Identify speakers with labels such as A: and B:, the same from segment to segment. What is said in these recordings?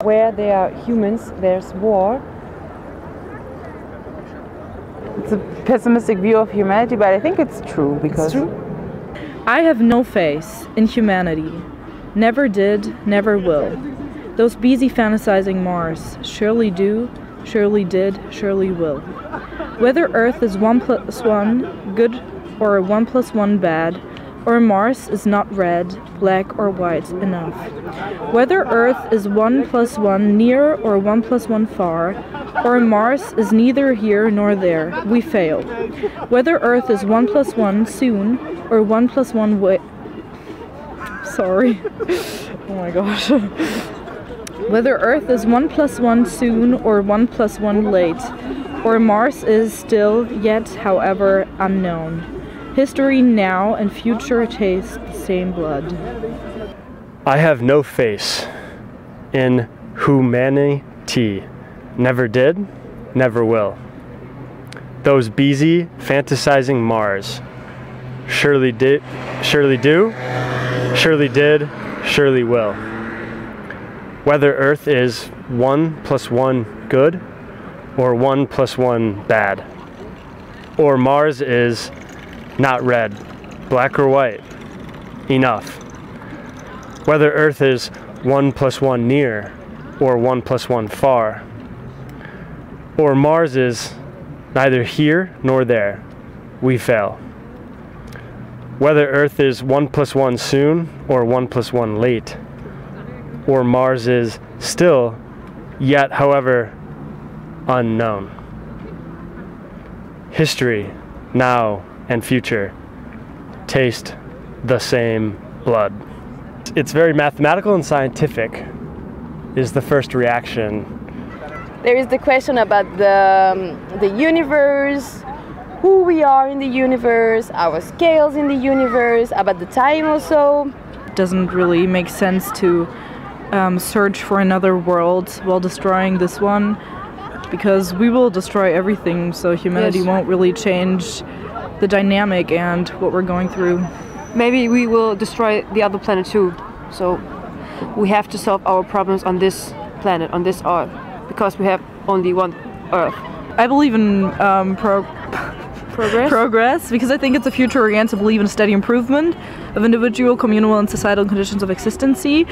A: Where there are humans, there's war.
B: It's a pessimistic view of humanity, but I think it's true because...
A: It's true.
C: I have no faith in humanity. Never did, never will. Those beezy fantasizing Mars surely do, surely did, surely will. Whether Earth is 1+1 good or 1+1 bad, or Mars is not red, black or white enough. Whether Earth is 1+1 near or 1+1 far, or Mars is neither here nor there, we fail. Whether Earth is 1+1 soon or 1+1 sorry. Oh my gosh. Whether Earth is 1+1 soon or 1+1 late, or Mars is still yet, however, unknown. History now and future taste the same blood.
D: I have no faith in humanity. Never did, never will. Those beezy fantasizing Mars surely do, surely did, surely will. Whether Earth is 1+1 good or 1+1 bad, or Mars is not red, black or white, enough. Whether Earth is 1+1 near or 1+1 far, or Mars is neither here nor there, we fail. Whether Earth is 1+1 soon or 1+1 late, or Mars is still, yet however, unknown. History, now and future, taste the same blood. It's very mathematical and scientific, is the first reaction.
E: There is the question about the universe, who we are in the universe, our scales in the universe, about the time also.
C: It doesn't really make sense to search for another world while destroying this one, because we will destroy everything, so humanity won't really change the dynamic and what we're going through.
F: Maybe we will destroy the other planet too, so we have to solve our problems on this planet, on this Earth, because we have only one Earth.
C: I believe in progress, because I think it's a future oriented to believe in a steady improvement of individual, communal and societal conditions of existency.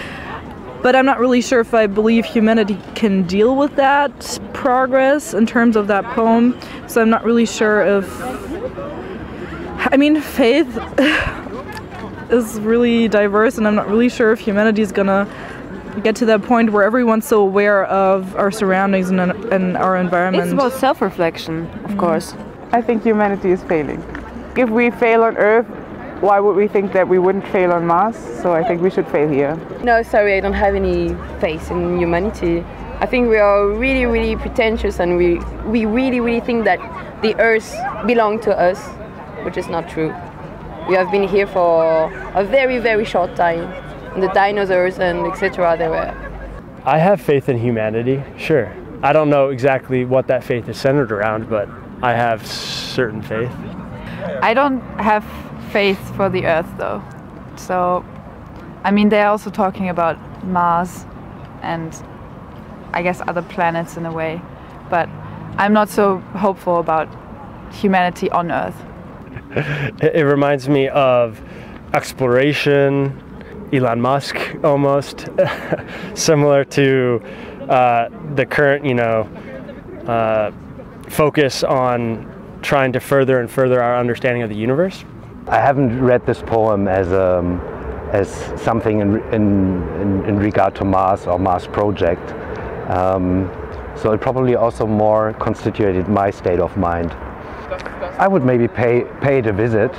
C: But I'm not really sure if I believe humanity can deal with that progress in terms of that poem, so I'm not really sure if... I mean, faith is really diverse, and I'm not really sure if humanity is gonna get to that point where everyone's so aware of our surroundings and our environment.
F: It's about self-reflection, of course.
B: I think humanity is failing. If we fail on Earth, why would we think that we wouldn't fail on Mars? So I think we should fail here.
E: No, sorry, I don't have any faith in humanity. I think we are really, really pretentious, and we really think that the Earth belongs to us, which is not true. We have been here for a very, very short time. And the dinosaurs and etc. they were.
D: I have faith in humanity, sure. I don't know exactly what that faith is centered around, but I have certain faith.
G: I don't have faith for the Earth though. So, I mean, they're also talking about Mars and I guess other planets in a way, but I'm not so hopeful about humanity on Earth.
D: It reminds me of exploration, Elon Musk almost, similar to the current, focus on trying to further and further our understanding of the universe.
H: I haven't read this poem as something in regard to Mars or Mars project, so it probably also more constituted my state of mind. I would maybe pay it a visit.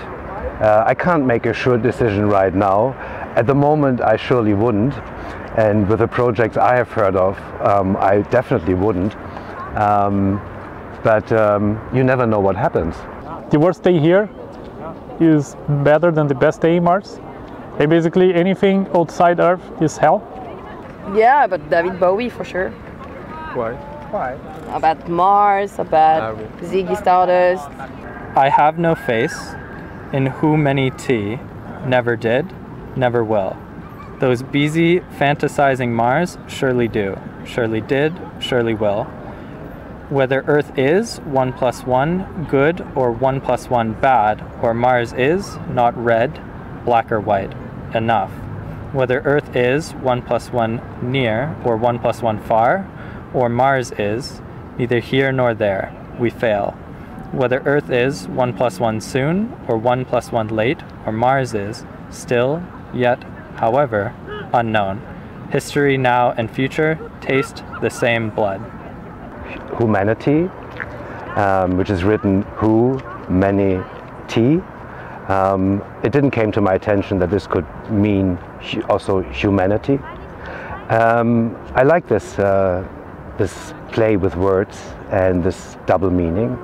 H: I can't make a sure decision right now. At the moment I surely wouldn't, and with the projects I have heard of, I definitely wouldn't. But you never know what happens.
I: The worst day here is better than the best day in Mars. And basically anything outside Earth is hell.
E: Yeah, but David Bowie for sure.
J: Why? Why?
E: About Mars, about Ziggy Stardust.
K: I have no faith in humanity. Never did, never will. Those beezy fantasizing Mars surely do. surely did, surely will. Whether Earth is 1 + 1 good or 1 + 1 bad, or Mars is not red, black or white, enough. Whether Earth is 1 + 1 near or 1 + 1 far, or Mars is neither here nor there, we fail. Whether Earth is 1 + 1 soon or 1 + 1 late, or Mars is still, yet, however, unknown. History now and future taste the same blood.
H: Humanity, which is written who, many, T. It didn't came to my attention that this could mean also humanity. I like this play with words and this double meaning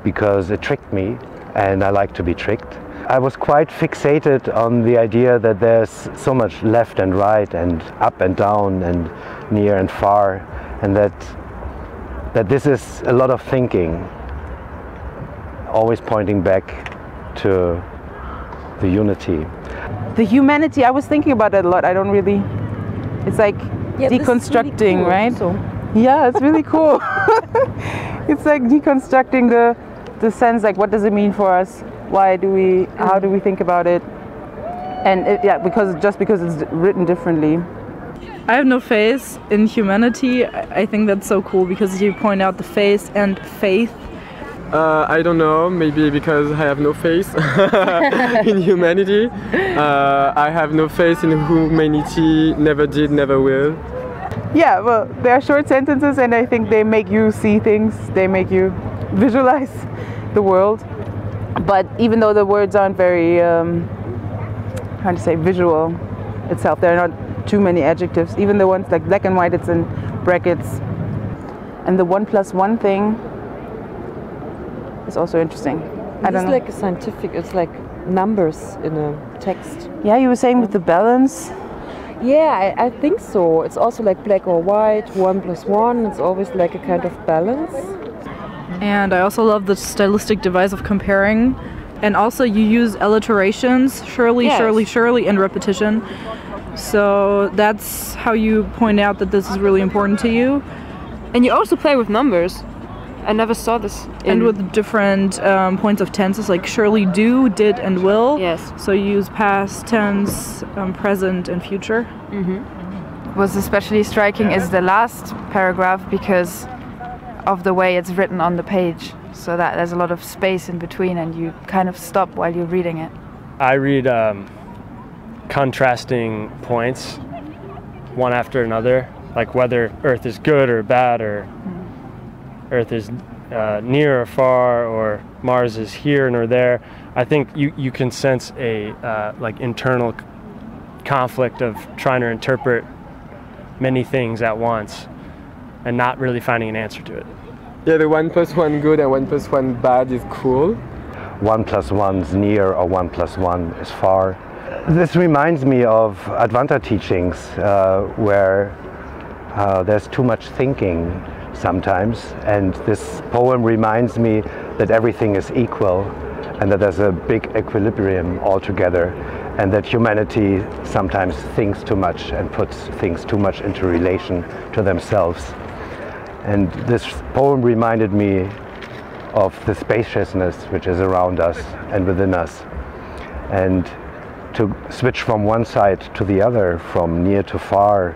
H: because it tricked me, and I like to be tricked. I was quite fixated on the idea that there's so much left and right and up and down and near and far, and that this is a lot of thinking, always pointing back to the unity.
B: The humanity, I was thinking about that a lot. I don't really, it's like deconstructing,
E: really cool,
B: right?
E: so.
B: Yeah, it's really cool. It's like deconstructing the sense, like what does it mean for us? Why do we, how do we think about it? And because it's written differently.
C: I have no faith in humanity. I think that's so cool because you point out the face and faith.
L: I don't know, maybe because I have no faith in humanity. I have no faith in humanity, never did, never will.
B: Yeah, well, they are short sentences and I think they make you see things, they make you visualize the world. But even though the words aren't very, how to say, visual itself, there are not too many adjectives. Even the ones like black and white, it's in brackets. And the 1 + 1 thing is also interesting. I don't know.
A: It's like a scientific, it's like numbers in a text.
B: Yeah, you were saying with the balance?
A: Yeah, I think so. It's also like black or white, 1 + 1. It's always like a kind of balance.
C: And I also love the stylistic device of comparing. And also you use alliterations, surely,
F: Yes.
C: surely, surely, and repetition. So that's how you point out that this is really important to you.
F: And you also play with numbers. I never saw this.
C: And with different points of tenses, like surely do, did, and will.
F: Yes.
C: So you use past tense, present, and future.
G: What's especially striking is the last paragraph because of the way it's written on the page. So that there's a lot of space in between and you kind of stop while you're reading it.
D: I read contrasting points one after another, like whether Earth is good or bad, or Earth is near or far, or Mars is here nor there. I think you can sense a like internal conflict of trying to interpret many things at once and not really finding an answer to it.
L: Yeah, the 1 + 1 good and 1 + 1 bad is cool.
H: 1 + 1 is near or 1 + 1 is far. This reminds me of Advaita teachings where there's too much thinking sometimes, and this poem reminds me that everything is equal and that there's a big equilibrium altogether, and that humanity sometimes thinks too much and puts things too much into relation to themselves. And this poem reminded me of the spaciousness which is around us and within us. And to switch from one side to the other, from near to far,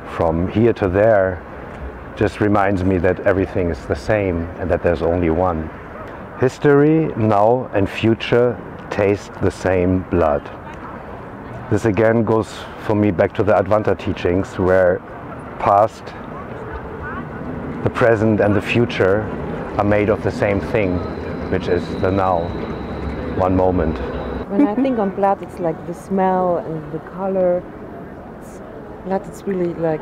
H: from here to there, just reminds me that everything is the same and that there's only one. History, now and future taste the same blood. This again goes for me back to the Advaita teachings, where past, the present and the future are made of the same thing, which is the now, one moment.
A: When I think on blood, it's like the smell and the color. Blood, it's really like,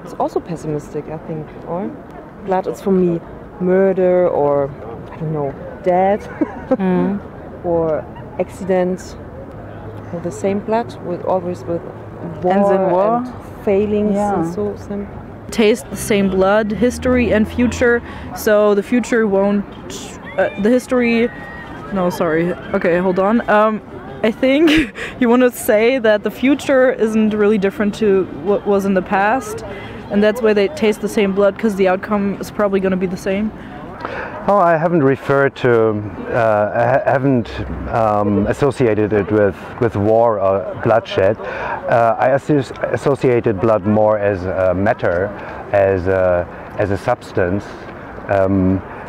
A: it's also pessimistic, I think. Or blood, it's for me murder, or I don't know, death, or accident. Or the same blood, always with war and failings and so some.
C: Taste the same blood, history and future. So the future won't, the history, no, sorry. Okay, hold on. I think you want to say that the future isn't really different to what was in the past, and that's why they taste the same blood, because the outcome is probably going to be the same?
H: Oh, I haven't referred to, I haven't associated it with war or bloodshed. I associated blood more as matter, as a substance,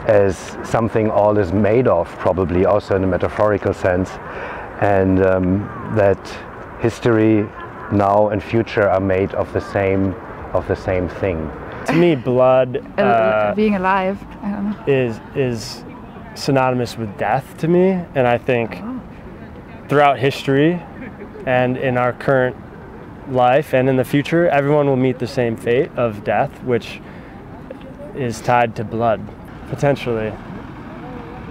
H: as something all is made of, probably also in a metaphorical sense, and that history now and future are made of the same thing.
D: To me, blood
G: being alive, I don't know.
D: is synonymous with death to me, and I think throughout history and in our current life and in the future, everyone will meet the same fate of death, which is tied to blood, potentially.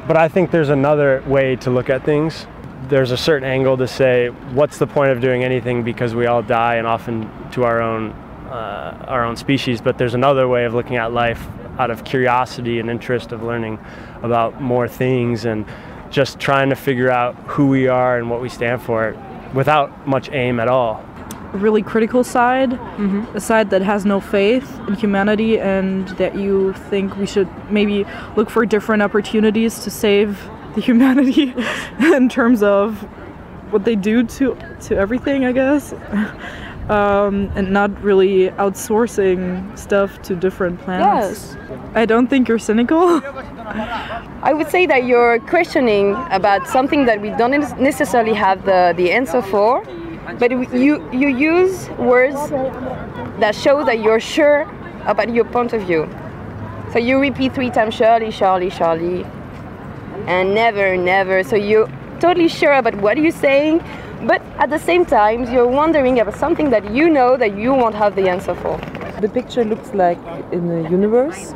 D: But I think there's another way to look at things. There's a certain angle to say, what's the point of doing anything, because we all die, and often to our own species. But there's another way of looking at life out of curiosity and interest of learning about more things and just trying to figure out who we are and what we stand for without much aim at all.
C: A really critical side, a side that has no faith in humanity, and that you think we should maybe look for different opportunities to save the humanity in terms of what they do to everything, I guess. And not really outsourcing stuff to different planets.
E: Yes.
C: I don't think you're cynical.
E: I would say that you're questioning about something that we don't necessarily have the answer for, but you use words that show that you're sure about your point of view. So you repeat 3 times Shirley, Shirley, Shirley, and never, never. So you're totally sure about what you're saying, but at the same time you're wondering about something that you know that you won't have the answer for.
A: The picture looks like in the universe.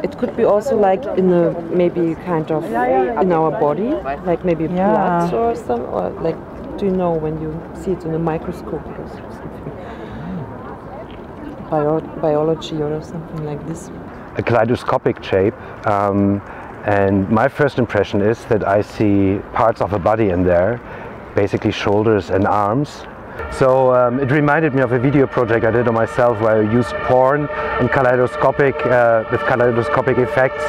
A: It could be also like in a maybe kind of in our body, like maybe blood or something, or like, do you know when you see it in a microscope or something? Biology or something like this.
H: A kaleidoscopic shape, and my first impression is that I see parts of a body in there, basically shoulders and arms. So it reminded me of a video project I did on myself where I used porn and with kaleidoscopic effects,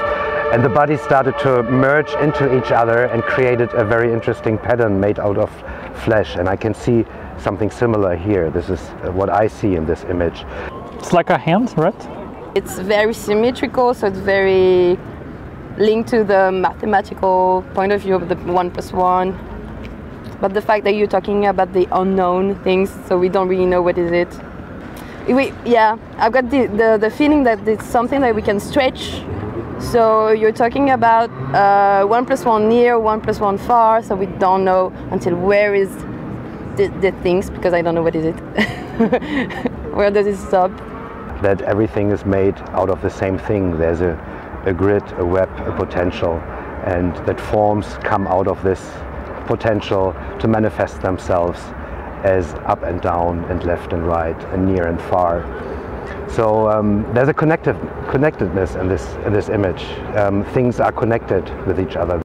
H: and the bodies started to merge into each other and created a very interesting pattern made out of flesh, and I can see something similar here. This is what I see in this image.
I: It's like a hand, right?
E: It's very symmetrical, so it's very linked to the mathematical point of view of the 1 + 1. But the fact that you're talking about the unknown things, so we don't really know what is it. I've got the feeling that it's something that we can stretch. So you're talking about 1 + 1 near, 1 + 1 far, so we don't know until where is the things, because I don't know what is it. Where does it stop?
H: That everything is made out of the same thing. There's a grid, a web, a potential, and that forms come out of this potential to manifest themselves as up and down and left and right and near and far. So there's a connectedness in this image. Things are connected with each other.